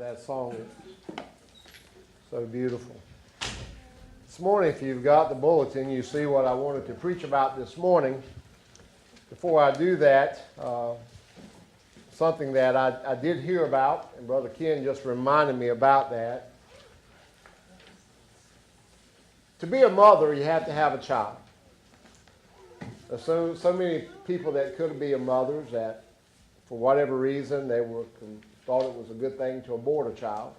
That song is so beautiful. This morning, if you've got the bulletin, you see what I wanted to preach about this morning. Before I do that, something that I did hear about, and Brother Ken just reminded me about that. To be a mother, you have to have a child. There's so many people that could be a mothers that, for whatever reason, they thought it was a good thing to abort a child.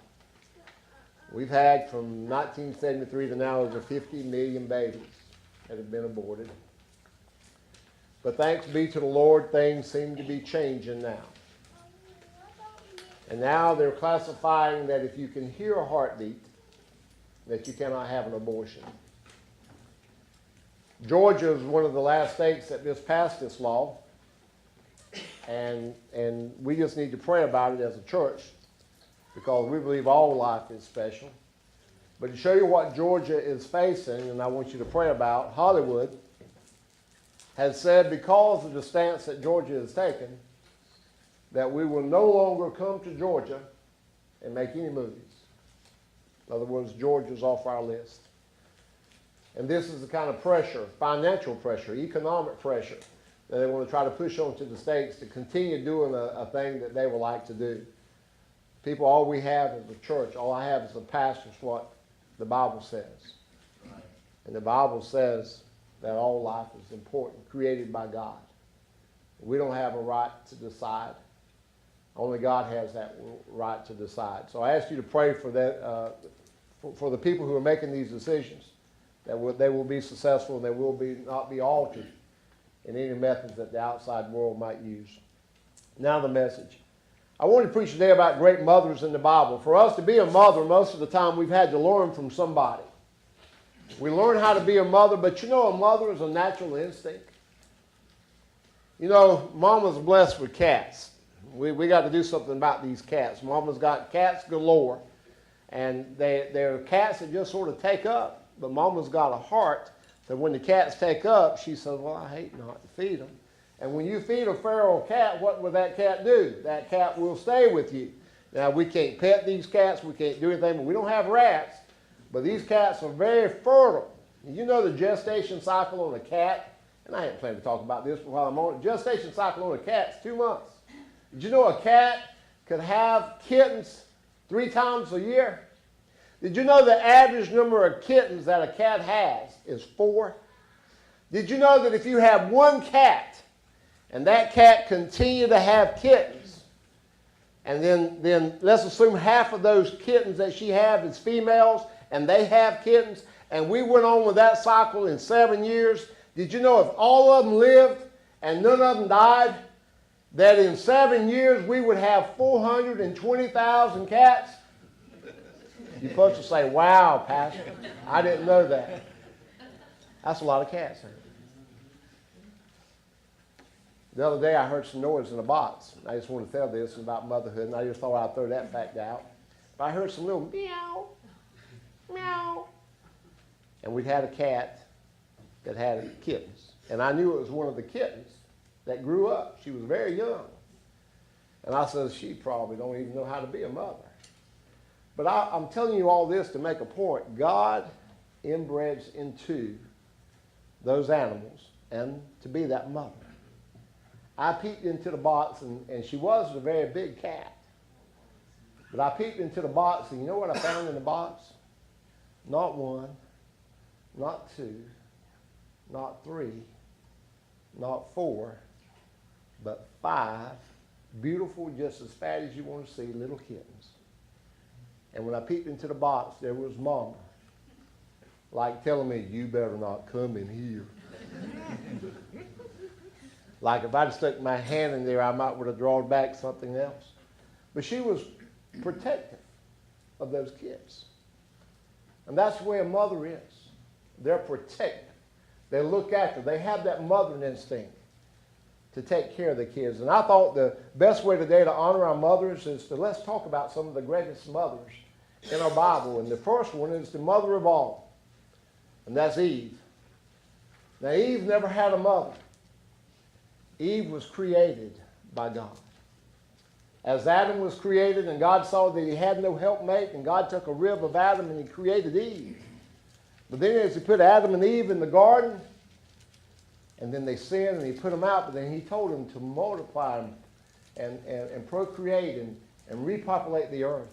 We've had from 1973 to now over 50 million babies that have been aborted. But thanks be to the Lord, things seem to be changing now. And now they're classifying that if you can hear a heartbeat, that you cannot have an abortion. Georgia is one of the last states that just passed this law. And we just need to pray about it as a church because we believe all life is special. But to show you what Georgia is facing, and I want you to pray about, Hollywood has said because of the stance that Georgia has taken, that we will no longer come to Georgia and make any movies. In other words, Georgia's off our list. And this is the kind of pressure, financial pressure, economic pressure, that they want to try to push onto the states to continue doing a thing that they would like to do. People, all we have is a church. All I have is a pastor. It's what the Bible says. Right. And the Bible says that all life is important, created by God. We don't have a right to decide. Only God has that right to decide. So I ask you to pray for that, for the people who are making these decisions, that they will be successful and they will not be altered in any methods that the outside world might use. Now the message. I want to preach today about great mothers in the Bible. For us to be a mother, most of the time we've had to learn from somebody. We learn how to be a mother, but you know a mother is a natural instinct. You know, Mama's blessed with cats. We got to do something about these cats. Mama's got cats galore, and they're cats that just sort of take up, but Mama's got a heart. So when the cats take up, she says, well, I hate not to feed them. And when you feed a feral cat, what will that cat do? That cat will stay with you. Now, we can't pet these cats. We can't do anything. But we don't have rats. But these cats are very fertile. You know the gestation cycle on a cat? And I hadn't planned to talk about this while I'm on it. Gestation cycle on a cat is 2 months. Did you know a cat could have kittens 3 times a year? Did you know the average number of kittens that a cat has is 4? Did you know that if you have one cat and that cat continue to have kittens, and then let's assume half of those kittens that she has is females and they have kittens, and we went on with that cycle in 7 years, did you know if all of them lived and none of them died, that in 7 years we would have 420,000 cats? You're supposed to say, wow, Pastor, I didn't know that. That's a lot of cats. The other day I heard some noise in a box. I just want to tell this about motherhood, and I just thought I'd throw that fact out. But I heard some little meow, meow. And we'd had a cat that had kittens. And I knew it was one of the kittens that grew up. She was very young. And I said, she probably don't even know how to be a mother. But I'm telling you all this to make a point. God inbreds into those animals and to be that mother. I peeped into the box, and she was a very big cat. But I peeped into the box, and you know what I found in the box? Not 1, not 2, not 3, not 4, but 5 beautiful, just as fat as you want to see, little kittens. And when I peeped into the box, there was Mama, like telling me, you better not come in here. Like if I'd stuck my hand in there, I might would have drawn back something else. But she was protective of those kids. And that's the way a mother is. They're protective. They look after. They have that mothering instinct to take care of the kids. And I thought the best way today to honor our mothers is to let's talk about some of the greatest mothers in our Bible. And the first one is the mother of all. And that's Eve. Now Eve never had a mother. Eve was created by God. As Adam was created and God saw that he had no helpmate, and God took a rib of Adam and he created Eve. But then as he put Adam and Eve in the garden, and then they sinned and he put them out, but then he told them to multiply and procreate and repopulate the earth.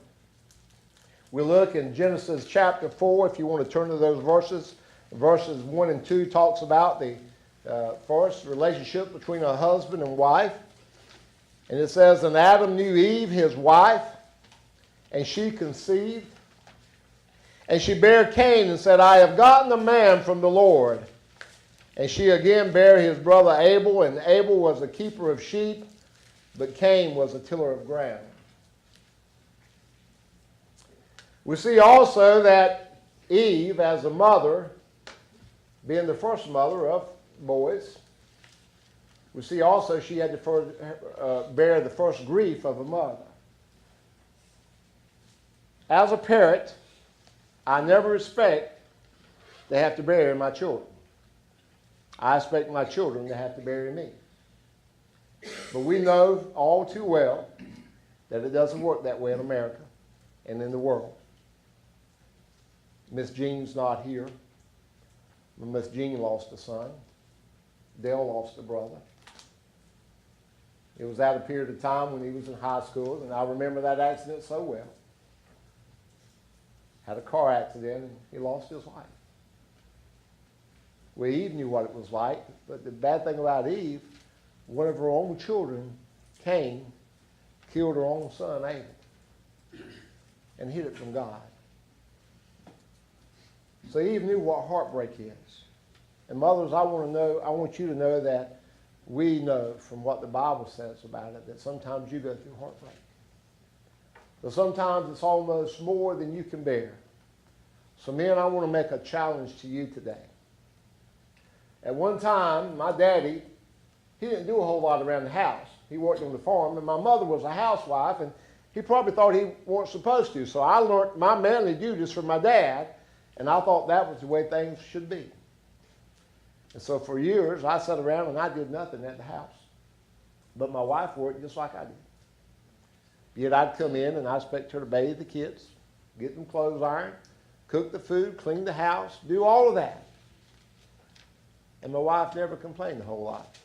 We look in Genesis chapter 4, if you want to turn to those verses. Verses 1 and 2 talks about the first relationship between a husband and wife. And it says, and Adam knew Eve, his wife, and she conceived. And she bare Cain and said, I have gotten a man from the Lord. And she again bare his brother Abel, and Abel was a keeper of sheep, but Cain was a tiller of ground. We see also that Eve, as a mother, being the first mother of boys, we see also she had to bear the first grief of a mother. As a parent, I never expect to have to bury my children. I expect my children to have to bury me. But we know all too well that it doesn't work that way in America and in the world. Miss Jean's not here. Miss Jean lost a son. Dale lost a brother. It was at a period of time when he was in high school, and I remember that accident so well. Had a car accident, and he lost his life. Well, Eve knew what it was like, but the bad thing about Eve, one of her own children, Cain, killed her own son, Abel, and hid it from God. So Eve knew what heartbreak is. And mothers, I want you to know that we know from what the Bible says about it that sometimes you go through heartbreak. But sometimes it's almost more than you can bear. So men, I want to make a challenge to you today. At one time, my daddy, he didn't do a whole lot around the house. He worked on the farm, and my mother was a housewife, and he probably thought he wasn't supposed to. So I learned my manly duties from my dad, and I thought that was the way things should be. And so for years, I sat around and I did nothing at the house. But my wife worked just like I did. Yet I'd come in and I expect her to bathe the kids, get them clothes ironed, cook the food, clean the house, do all of that. And my wife never complained a whole lot.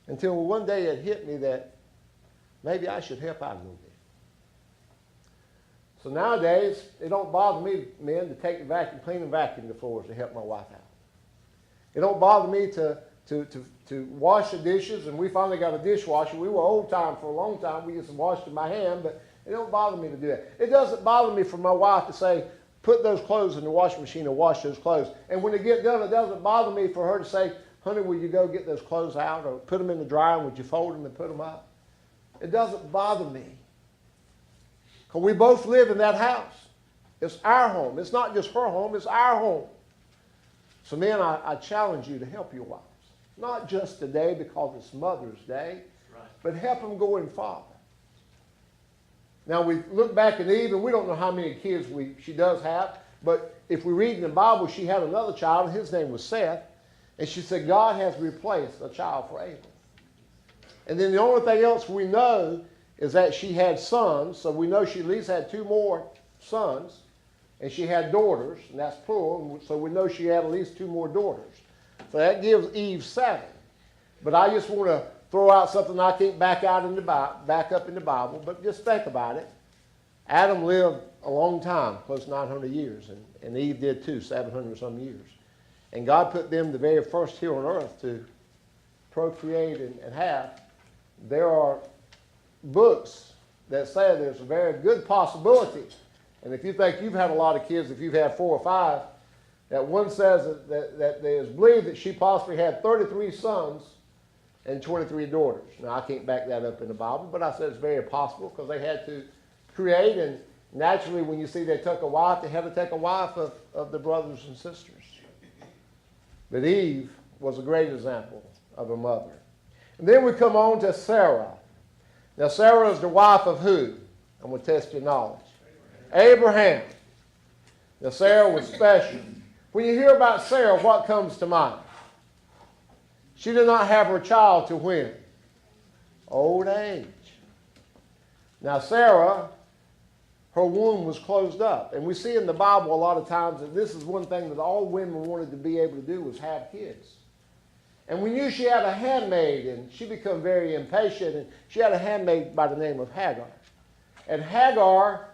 Until one day it hit me that maybe I should help out a little bit. So nowadays, it don't bother me, men, to take the vacuum, clean and vacuum the floors to help my wife out. It don't bother me to wash the dishes, and we finally got a dishwasher. We were old time for a long time. We used to wash them by hand, but it don't bother me to do that. It doesn't bother me for my wife to say, put those clothes in the washing machine and wash those clothes. And when they get done, it doesn't bother me for her to say, honey, will you go get those clothes out, or put them in the dryer, and would you fold them and put them up? It doesn't bother me. Because we both live in that house. It's our home. It's not just her home, it's our home. So men, I challenge you to help your wives. Not just today because it's Mother's Day, right, but help them going forward. Now we look back at Eve, and we don't know how many kids she does have, but if we read in the Bible, she had another child, and his name was Seth, and she said God has replaced a child for Abel. And then the only thing else we know is that she had sons, so we know she at least had 2 more sons. And she had daughters, and that's plural, so we know she had at least 2 more daughters. So that gives Eve 7. But I just want to throw out something I can't back up in the Bible, but just think about it. Adam lived a long time, close to 900 years, and Eve did too, 700 some years. And God put them the very first here on earth to procreate and have. There are books that say there's a very good possibility. And if you think you've had a lot of kids, if you've had 4 or 5, that one says that there is believed that she possibly had 33 sons and 23 daughters. Now, I can't back that up in the Bible, but I said it's very possible because they had to create, and naturally when you see they took a wife, they had to take a wife of the brothers and sisters. But Eve was a great example of a mother. And then we come on to Sarah. Now, Sarah is the wife of who? I'm going to test your knowledge. Abraham. Now, Sarah was special. When you hear about Sarah, what comes to mind? She did not have her child till when? Old age. Now Sarah, her womb was closed up. And we see in the Bible a lot of times that this is one thing that all women wanted to be able to do was have kids. And we knew she had a handmaid, and she became very impatient, and she had a handmaid by the name of Hagar. And Hagar,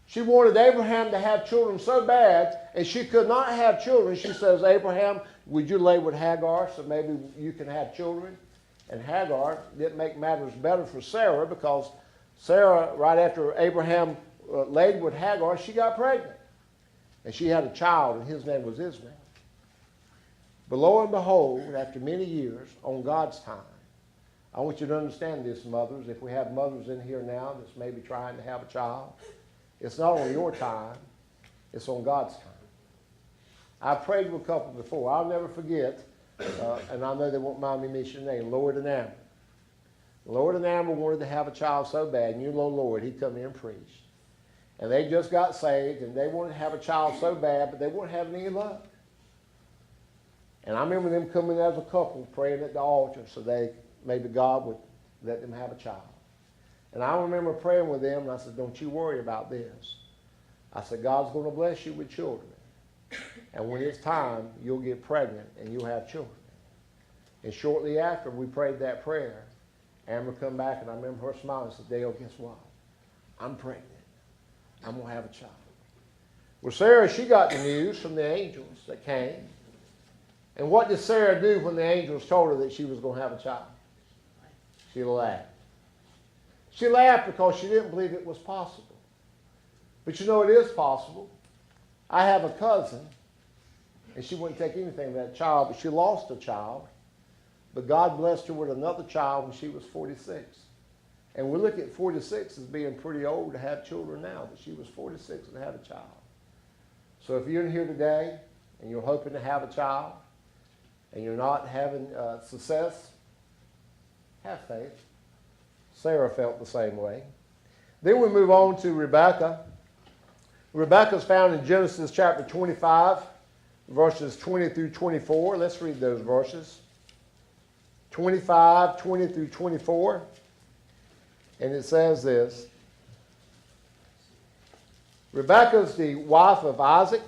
she wanted Abraham to have children so bad, and she could not have children. She says, Abraham, would you lay with Hagar so maybe you can have children? And Hagar didn't make matters better for Sarah, because Sarah, right after Abraham laid with Hagar, she got pregnant. And she had a child, and his name was Ishmael. But lo and behold, after many years, on God's time, I want you to understand this, mothers. If we have mothers in here now that's maybe trying to have a child, it's not on your time, it's on God's time. I prayed with a couple before. I'll never forget, and I know they won't mind me mentioning their name, Lloyd and Amber. Lloyd and Amber wanted to have a child so bad, and you know Lloyd, he come in and preached. And they just got saved, and they wanted to have a child so bad, but they weren't having any luck. And I remember them coming as a couple praying at the altar so maybe God would let them have a child. And I remember praying with them, and I said, don't you worry about this. I said, God's going to bless you with children. And when it's time, you'll get pregnant and you'll have children. And shortly after we prayed that prayer, Amber come back, and I remember her smiling and said, Dale, guess what? I'm pregnant. I'm going to have a child. Well, Sarah, she got the news from the angels that came. And what did Sarah do when the angels told her that she was going to have a child? She laughed. She laughed because she didn't believe it was possible. But you know it is possible. I have a cousin, and she wouldn't take anything from that child, but she lost a child. But God blessed her with another child when she was 46. And we look at 46 as being pretty old to have children now, but she was 46 and had a child. So if you're in here today and you're hoping to have a child, and you're not having success, have faith. Sarah felt the same way. Then we move on to Rebekah. Rebekah's found in Genesis chapter 25, verses 20 through 24. Let's read those verses. 25, 20 through 24. And it says this. Rebekah's the wife of Isaac.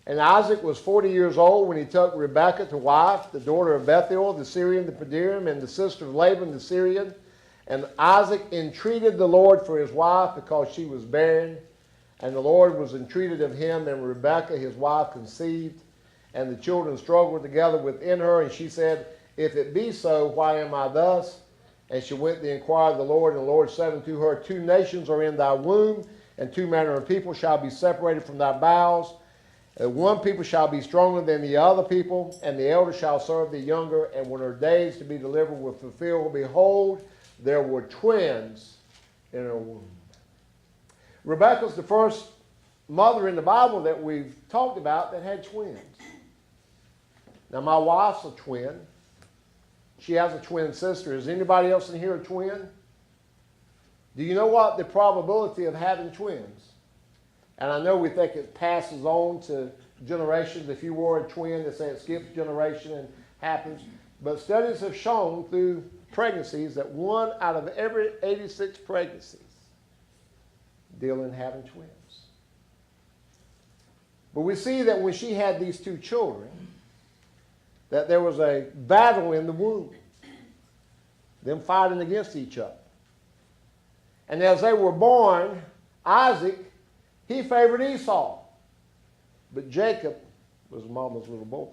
And Isaac was 40 years old when he took Rebekah to wife, the daughter of Bethuel, the Syrian, the Padiram, and the sister of Laban, the Syrian. And Isaac entreated the Lord for his wife because she was barren. And the Lord was entreated of him, and Rebekah, his wife, conceived. And the children struggled together within her. And she said, if it be so, why am I thus? And she went to inquire of the Lord, and the Lord said unto her, 2 nations are in thy womb, and 2 manner of people shall be separated from thy bowels. One people shall be stronger than the other people, and the elder shall serve the younger. And when her days to be delivered were fulfilled, behold, there were twins in her womb. Rebekah's the first mother in the Bible that we've talked about that had twins. Now, my wife's a twin. She has a twin sister. Is anybody else in here a twin? Do you know what the probability of having twins? And I know we think it passes on to generations. If you were a twin, they say it skips generation and happens. But studies have shown through pregnancies that 1 out of every 86 pregnancies deal in having twins. But we see that when she had these 2 children, that there was a battle in the womb, them fighting against each other. And as they were born, Isaac, he favored Esau, but Jacob was Mama's little boy.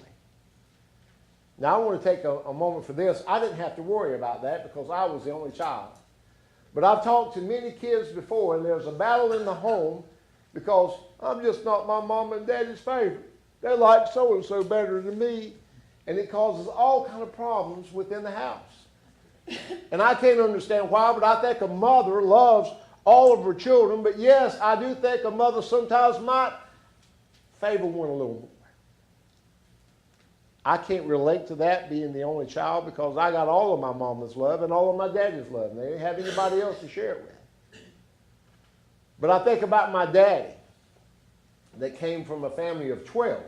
Now, I want to take a moment for this. I didn't have to worry about that because I was the only child. But I've talked to many kids before, and there's a battle in the home because I'm just not my mom and daddy's favorite. They like so-and-so better than me, and it causes all kind of problems within the house. And I can't understand why, but I think a mother loves all of her children, but yes, I do think a mother sometimes might favor one a little more. I can't relate to that being the only child because I got all of my mama's love and all of my daddy's love, and they didn't have anybody else to share it with. But I think about my daddy that came from a family of 12.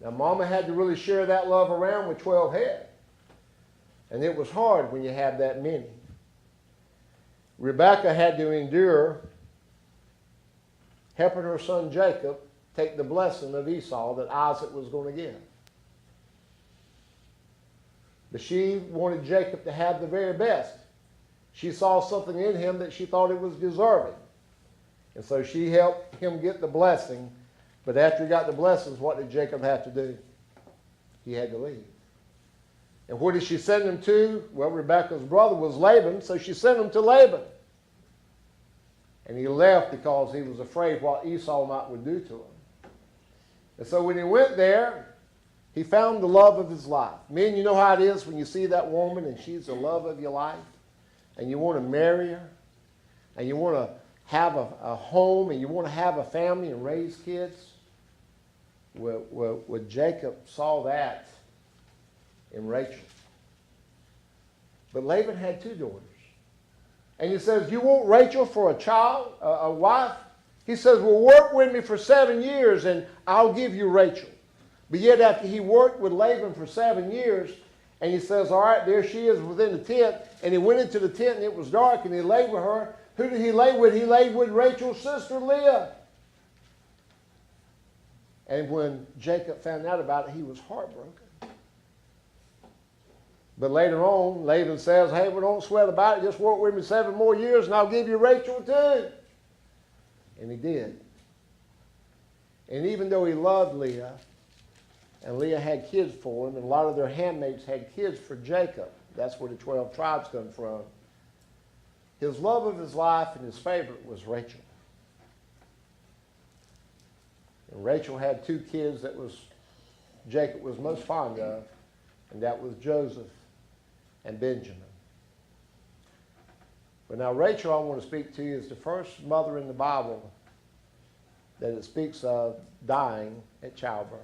Now, Mama had to really share that love around with 12 head. And it was hard when you have that many. Rebekah had to endure helping her son Jacob take the blessing of Esau that Isaac was going to give. But she wanted Jacob to have the very best. She saw something in him that she thought it was deserving. And so she helped him get the blessing. But after he got the blessings, what did Jacob have to do? He had to leave. And where did she send him to? Well, Rebekah's brother was Laban, so she sent him to Laban. And he left because he was afraid what Esau would do to him. And so when he went there, he found the love of his life. Men, you know how it is when you see that woman and she's the love of your life, and you want to marry her, and you want to have a home, and you want to have a family and raise kids. Well, Jacob saw that in Rachel. But Laban had 2 daughters. And he says, you want Rachel for a child, a wife? He says, well, work with me for 7 years and I'll give you Rachel. But yet after he worked with Laban for 7 years, and he says, all right, there she is within the tent. And he went into the tent and it was dark and he lay with her. Who did he lay with? He laid with Rachel's sister Leah. And when Jacob found out about it, he was heartbroken. But later on, Laban says, hey, well, don't sweat about it. Just work with me 7 more years and I'll give you Rachel too. And he did. And even though he loved Leah, and Leah had kids for him, and a lot of their handmaids had kids for Jacob, that's where the 12 tribes come from, his love of his life and his favorite was Rachel. And Rachel had 2 kids that Jacob was most fond of, and that was Joseph and Benjamin. But now Rachel, I want to speak to you, is the first mother in the Bible that it speaks of dying at childbirth.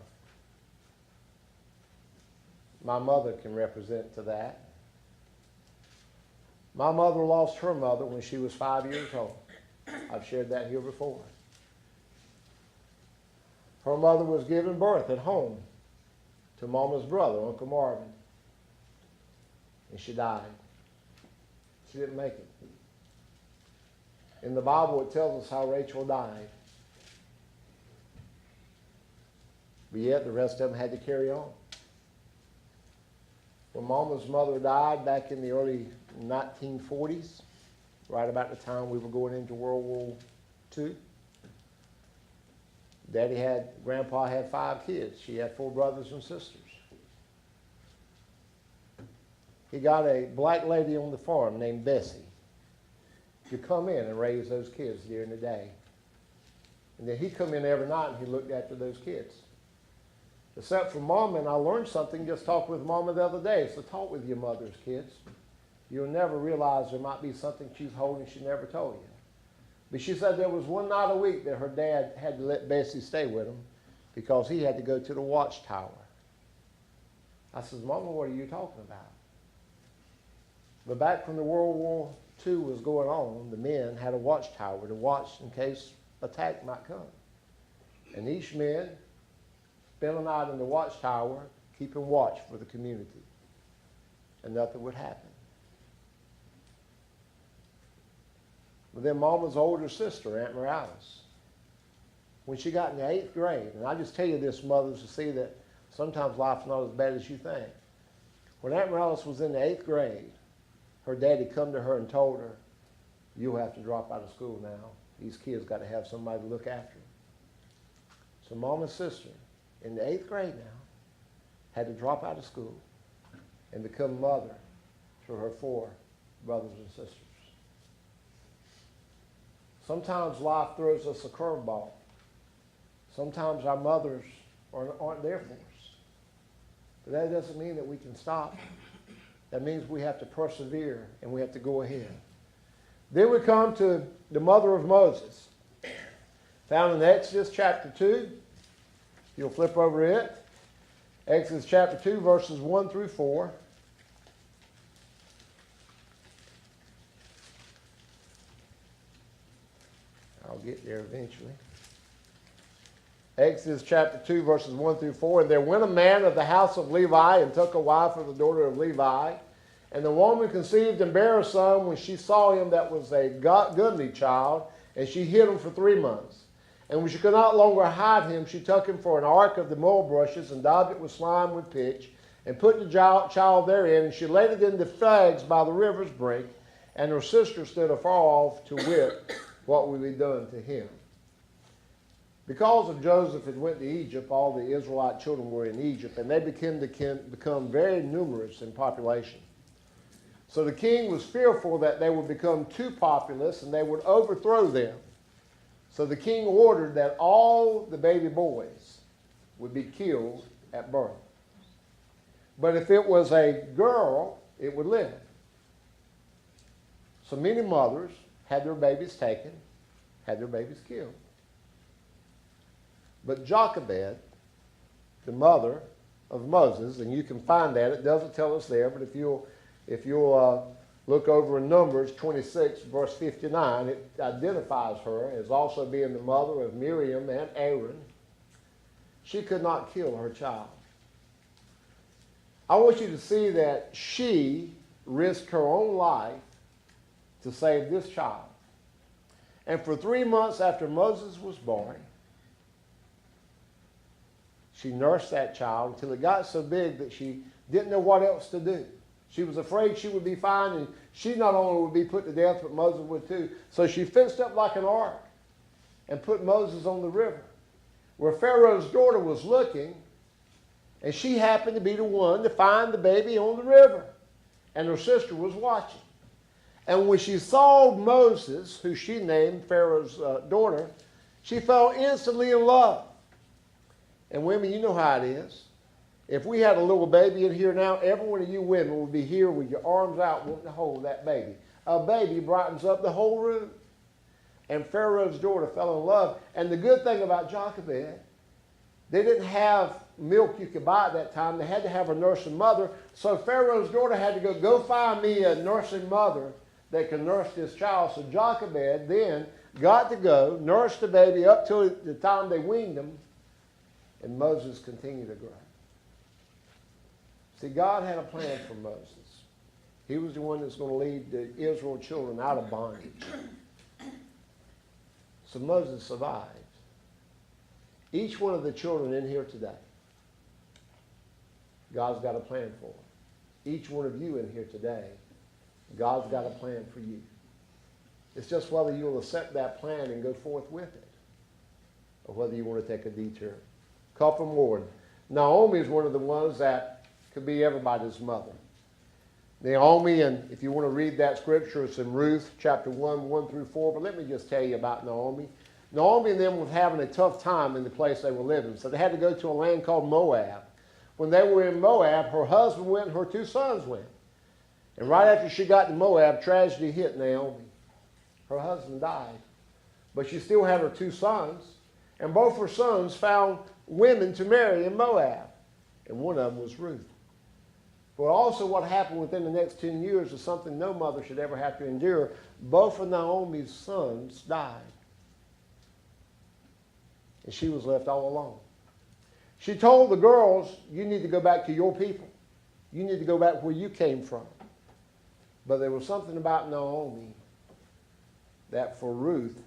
My mother can represent to that. My mother lost her mother when she was 5 years old. I've shared that here before. Her mother was given birth at home to Mama's brother, Uncle Marvin. And she died. She didn't make it. In the Bible, it tells us how Rachel died. But yet, the rest of them had to carry on. When Mama's mother died back in the early 1940s, right about the time we were going into World War II, Grandpa had 5 kids. She had 4 brothers and sisters. He got a black lady on the farm named Bessie to come in and raise those kids during the day. And then he'd come in every night and he looked after those kids. Except for Mama, and I learned something, just talked with Mama the other day. So talk with your mother's kids. You'll never realize there might be something she's holding she never told you. But she said there was one night a week that her dad had to let Bessie stay with him because he had to go to the watchtower. I says, Mama, what are you talking about? But back when the World War II was going on, the men had a watchtower to watch in case attack might come. And each man spent a night in the watchtower keeping watch for the community. And nothing would happen. But then Mama's older sister, Aunt Morales, when she got in the 8th grade, and I just tell you this, mothers, to see that sometimes life's not as bad as you think. When Aunt Morales was in the 8th grade, her daddy come to her and told her, you'll have to drop out of school now. These kids got to have somebody to look after them. So Mama's sister, in the 8th grade now, had to drop out of school and become mother to her 4 brothers and sisters. Sometimes life throws us a curveball. Sometimes our mothers aren't there for us. But that doesn't mean that we can stop. That means we have to persevere and we have to go ahead. Then we come to the mother of Moses, found in Exodus chapter 2. You'll flip over it. Exodus chapter 2, verses 1 through 4. I'll get there eventually. Exodus chapter 2, verses 1 through 4. And there went a man of the house of Levi and took a wife of the daughter of Levi, And the woman conceived and bare a son when she saw him that was a goodly child, and she hid him for 3 months. And when she could not longer hide him, she took him for an ark of the mulberries, and daubed it with slime with pitch, and put the child therein, and she laid it in the flags by the river's brink, and her sister stood afar off to wit what would be done to him. Because of Joseph had went to Egypt, all the Israelite children were in Egypt, and they began to become very numerous in population. So the king was fearful that they would become too populous and they would overthrow them. So the king ordered that all the baby boys would be killed at birth. But if it was a girl, it would live. So many mothers had their babies taken, had their babies killed. But Jochebed, the mother of Moses, and you can find that, it doesn't tell us there, but if you'll look over in Numbers 26, verse 59, it identifies her as also being the mother of Miriam and Aaron. She could not kill her child. I want you to see that she risked her own life to save this child. And for 3 months after Moses was born, she nursed that child until it got so big that she didn't know what else to do. She was afraid she would be fine, and she not only would be put to death, but Moses would too. So she fenced up like an ark and put Moses on the river, where Pharaoh's daughter was looking, and she happened to be the one to find the baby on the river, and her sister was watching. And when she saw Moses, who she named Pharaoh's daughter, she fell instantly in love. And women, you know how it is. If we had a little baby in here now, every one of you women would be here with your arms out wanting to hold that baby. A baby brightens up the whole room. And Pharaoh's daughter fell in love. And the good thing about Jochebed, they didn't have milk you could buy at that time. They had to have a nursing mother. So Pharaoh's daughter had to go find me a nursing mother that can nurse this child. So Jochebed then got to go, nurse the baby up till the time they weaned him, and Moses continued to grow. See, God had a plan for Moses. He was the one that's going to lead the Israel children out of bondage. So Moses survived. Each one of the children in here today, God's got a plan for them. Each one of you in here today, God's got a plan for you. It's just whether you'll accept that plan and go forth with it, or whether you want to take a detour. Couple more. Naomi is one of the ones that could be everybody's mother. Naomi, and if you want to read that scripture, it's in Ruth chapter 1, 1 through 4. But let me just tell you about Naomi. Naomi and them were having a tough time in the place they were living. So they had to go to a land called Moab. When they were in Moab, her husband went and her 2 sons went. And right after she got to Moab, tragedy hit Naomi. Her husband died. But she still had her 2 sons. And both her sons found women to marry in Moab. And one of them was Ruth. But also what happened within the next 10 years is something no mother should ever have to endure. Both of Naomi's sons died. And she was left all alone. She told the girls, you need to go back to your people. You need to go back where you came from. But there was something about Naomi that for Ruth,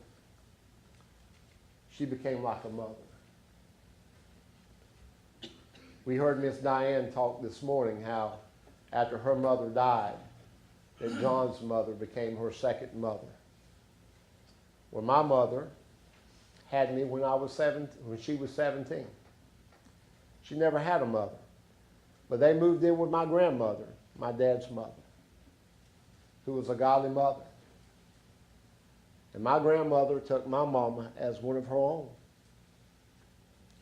she became like a mother. We heard Miss Diane talk this morning how after her mother died, that John's mother became her second mother. Well, my mother had me when she was 17. She never had a mother. But they moved in with my grandmother, my dad's mother, who was a godly mother. And my grandmother took my mama as one of her own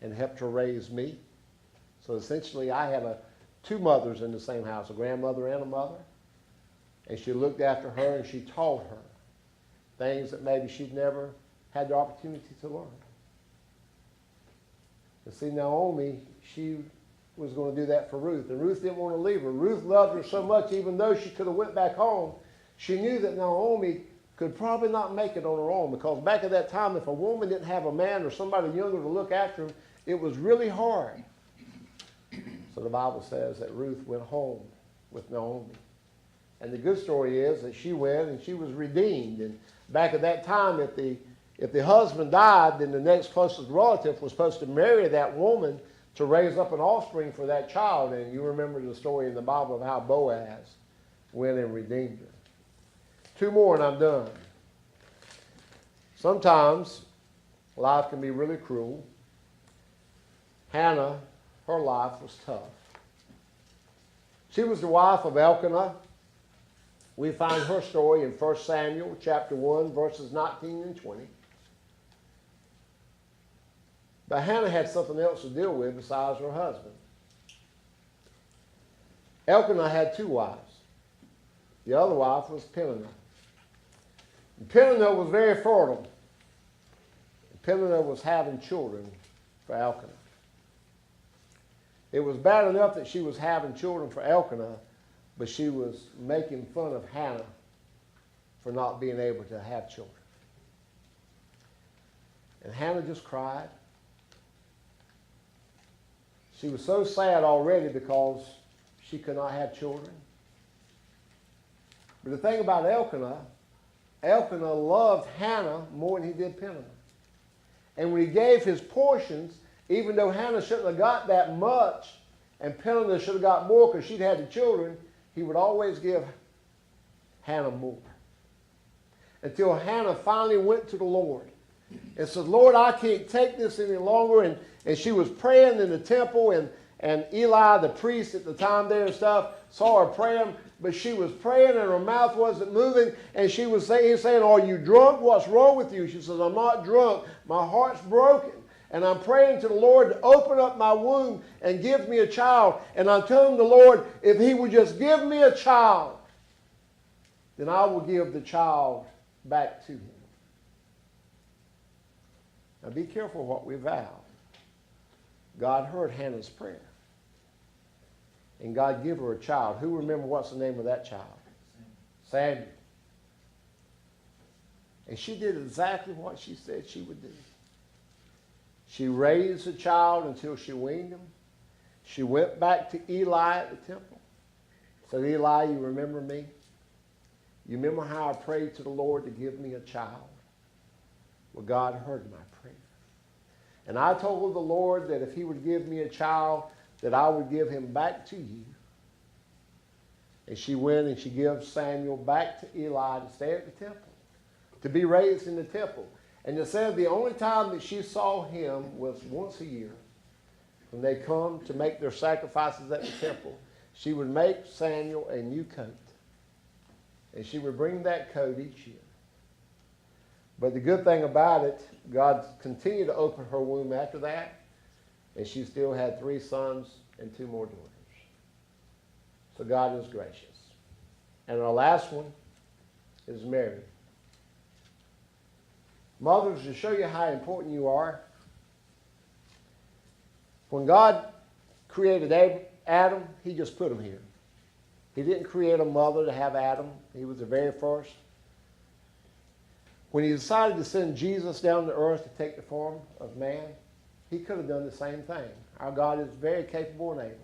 and helped her raise me. So essentially I had 2 mothers in the same house, a grandmother and a mother. And she looked after her and she taught her things that maybe she'd never had the opportunity to learn. And see, Naomi, she was going to do that for Ruth. And Ruth didn't want to leave her. Ruth loved her so much, even though she could have went back home, she knew that Naomi could probably not make it on her own, because back at that time, if a woman didn't have a man or somebody younger to look after him, it was really hard. So the Bible says that Ruth went home with Naomi. And the good story is that she went and she was redeemed. And back at that time, if the husband died, then the next closest relative was supposed to marry that woman to raise up an offspring for that child. And you remember the story in the Bible of how Boaz went and redeemed her. Two more and I'm done. Sometimes life can be really cruel. Hannah, her life was tough. She was the wife of Elkanah. We find her story in 1 Samuel chapter 1, verses 19 and 20. But Hannah had something else to deal with besides her husband. Elkanah had two wives. The other wife was Peninnah. And Peninnah was very fertile. And Peninnah was having children for Elkanah. It was bad enough that she was having children for Elkanah, but she was making fun of Hannah for not being able to have children. And Hannah just cried. She was so sad already because she could not have children. But the thing about Elkanah loved Hannah more than he did Peninnah. And when he gave his portions, even though Hannah shouldn't have got that much, and Peninnah should have got more because she'd had the children, he would always give Hannah more. Until Hannah finally went to the Lord and said, Lord, I can't take this any longer. And she was praying in the temple, and Eli, the priest at the time there and stuff, saw her praying, but she was praying and her mouth wasn't moving, and he was saying, are you drunk? What's wrong with you? She says, I'm not drunk. My heart's broken. And I'm praying to the Lord to open up my womb and give me a child. And I'm telling the Lord, if he would just give me a child, then I will give the child back to him. Now be careful what we vow. God heard Hannah's prayer. And God gave her a child. Who remember what's the name of that child? Samuel. And she did exactly what she said she would do. She raised the child until she weaned him. She went back to Eli at the temple. Said, Eli, you remember me? You remember how I prayed to the Lord to give me a child? Well, God heard my prayer. And I told the Lord that if he would give me a child, that I would give him back to you. And she went and she gave Samuel back to Eli to stay at the temple, to be raised in the temple. And it said the only time that she saw him was once a year. When they come to make their sacrifices at the temple, she would make Samuel a new coat. And she would bring that coat each year. But the good thing about it, God continued to open her womb after that. And she still had 3 sons and 2 more daughters. So God is gracious. And our last one is Mary. Mothers, to show you how important you are, when God created Adam, he just put him here. He didn't create a mother to have Adam. He was the very first. When he decided to send Jesus down to earth to take the form of man, he could have done the same thing. Our God is very capable and able.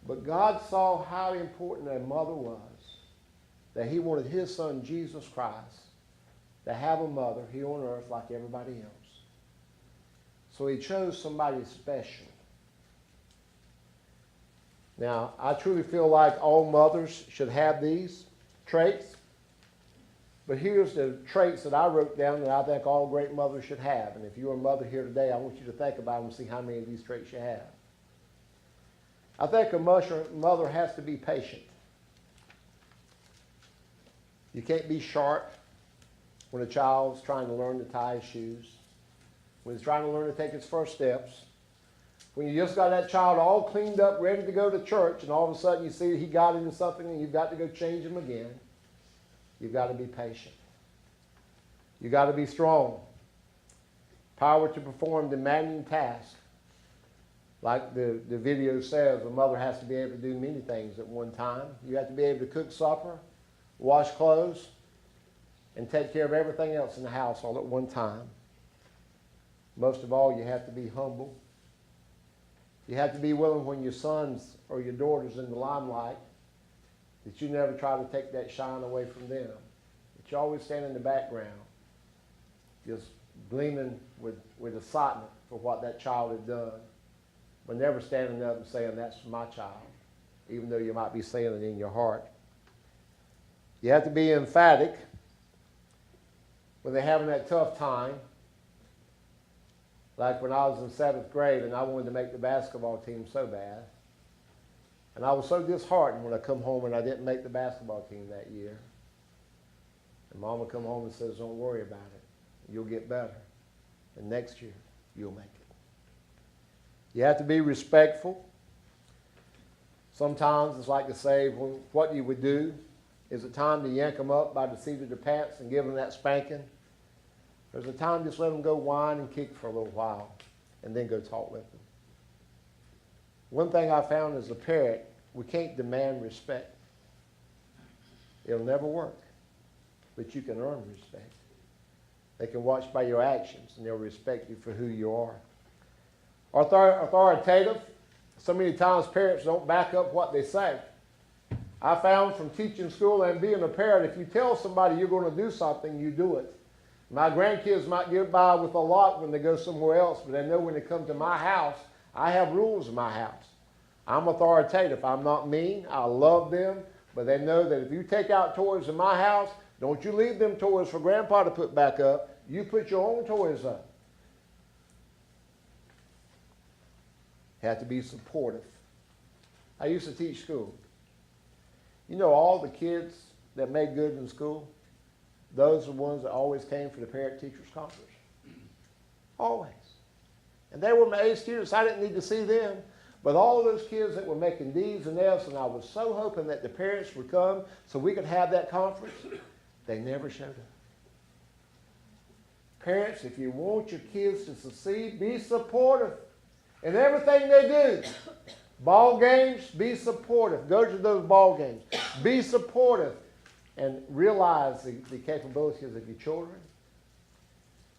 But God saw how important a mother was, that he wanted his son, Jesus Christ, to have a mother here on earth like everybody else. So he chose somebody special. Now, I truly feel like all mothers should have these traits. But here's the traits that I wrote down that I think all great mothers should have. And if you're a mother here today, I want you to think about them and see how many of these traits you have. I think a mother has to be patient. You can't be sharp when a child's trying to learn to tie his shoes, when he's trying to learn to take his first steps, when you just got that child all cleaned up, ready to go to church, and all of a sudden you see he got into something and you've got to go change him again. You've got to be patient. You've got to be strong. Power to perform demanding tasks. Like the video says, a mother has to be able to do many things at one time. You have to be able to cook supper, wash clothes, and take care of everything else in the house all at one time. Most of all, you have to be humble. You have to be willing when your sons or your daughters in the limelight that you never try to take that shine away from them. That you always stand in the background, just gleaming with excitement for what that child had done, but never standing up and saying, that's my child, even though you might be saying it in your heart. You have to be emphatic when they're having that tough time. Like when I was in 7th grade and I wanted to make the basketball team so bad. And I was so disheartened when I come home and I didn't make the basketball team that year. And Mom would come home and says, don't worry about it. You'll get better. And next year, you'll make it. You have to be respectful. Sometimes it's like to say, well, what you would do, is it time to yank them up by the seat of their pants and give them that spanking? There's a time just let them go whine and kick for a little while and then go talk with them. One thing I found as a parent, we can't demand respect. It'll never work. But you can earn respect. They can watch by your actions and they'll respect you for who you are. Authoritative. So many times parents don't back up what they say. I found from teaching school and being a parent, if you tell somebody you're going to do something, you do it. My grandkids might get by with a lot when they go somewhere else, but they know when they come to my house, I have rules in my house. I'm authoritative. I'm not mean. I love them, but they know that if you take out toys in my house, don't you leave them toys for Grandpa to put back up. You put your own toys up. You have to be supportive. I used to teach school. You know, all the kids that made good in school, those are the ones that always came for the parent-teachers conference. Always. And they were my A students. I didn't need to see them. But all of those kids that were making D's and F's, and I was so hoping that the parents would come so we could have that conference, they never showed up. Parents, if you want your kids to succeed, be supportive in everything they do. Ball games, be supportive. Go to those ball games. Be supportive. And realize the capabilities of your children.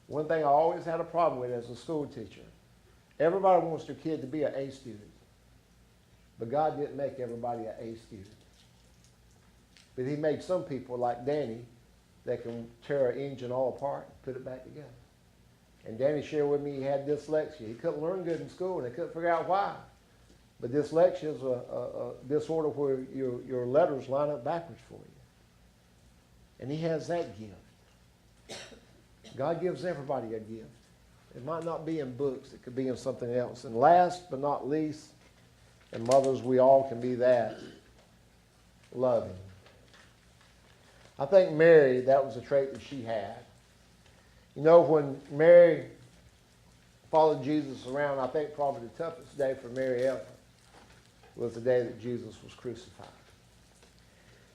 One thing I always had a problem with as a school teacher, everybody wants their kid to be an A student. But God didn't make everybody an A student. But he made some people like Danny that can tear an engine all apart and put it back together. And Danny shared with me he had dyslexia. He couldn't learn good in school and they couldn't figure out why. But dyslexia is a disorder where your letters line up backwards for you. And he has that gift. God gives everybody a gift. It might not be in books. It could be in something else. And last but not least, and mothers, we all can be that, loving. I think Mary, that was a trait that she had. You know, when Mary followed Jesus around, I think probably the toughest day for Mary ever was the day that Jesus was crucified.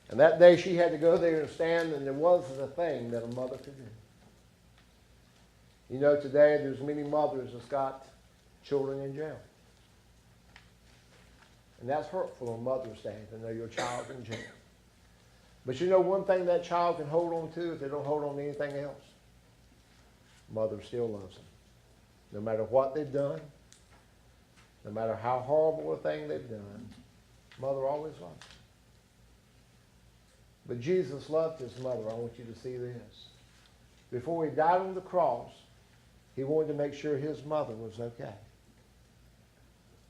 And that day she had to go there and stand, and there wasn't a thing that a mother could do. You know, today there's many mothers that's got children in jail. And that's hurtful on Mother's Day to know your child's in jail. But you know one thing that child can hold on to if they don't hold on to anything else? Mother still loves them. No matter what they've done, no matter how horrible a thing they've done, Mother always loves them. But Jesus loved his mother. I want you to see this. Before he died on the cross, he wanted to make sure his mother was okay.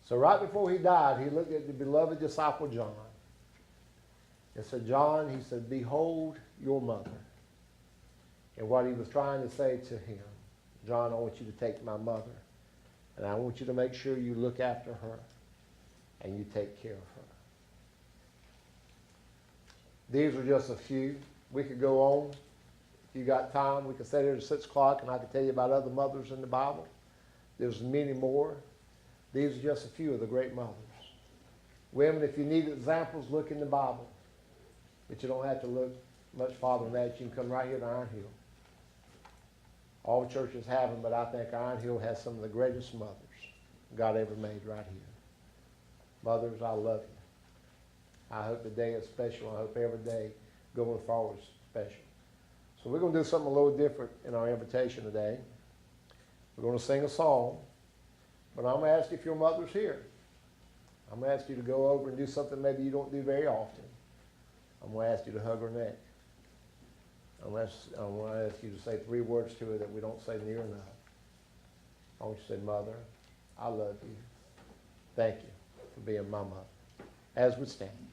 So right before he died, he looked at the beloved disciple John and said, John, he said, behold your mother. And what he was trying to say to him, John, I want you to take my mother, and I want you to make sure you look after her and you take care of her. These are just a few. We could go on. If you got time, we could sit here at 6 o'clock and I could tell you about other mothers in the Bible. There's many more. These are just a few of the great mothers. Women, if you need examples, look in the Bible. But you don't have to look much farther than that. You can come right here to Iron Hill. All churches have them, but I think Iron Hill has some of the greatest mothers God ever made right here. Mothers, I love you. I hope the day is special. I hope every day going forward is special. So we're going to do something a little different in our invitation today. We're going to sing a song, but I'm going to ask if your mother's here. I'm going to ask you to go over and do something maybe you don't do very often. I'm gonna ask you to hug her neck. I'm gonna ask you to say 3 words to her that we don't say near enough. I want you to say, Mother, I love you. Thank you for being my mother. As we stand.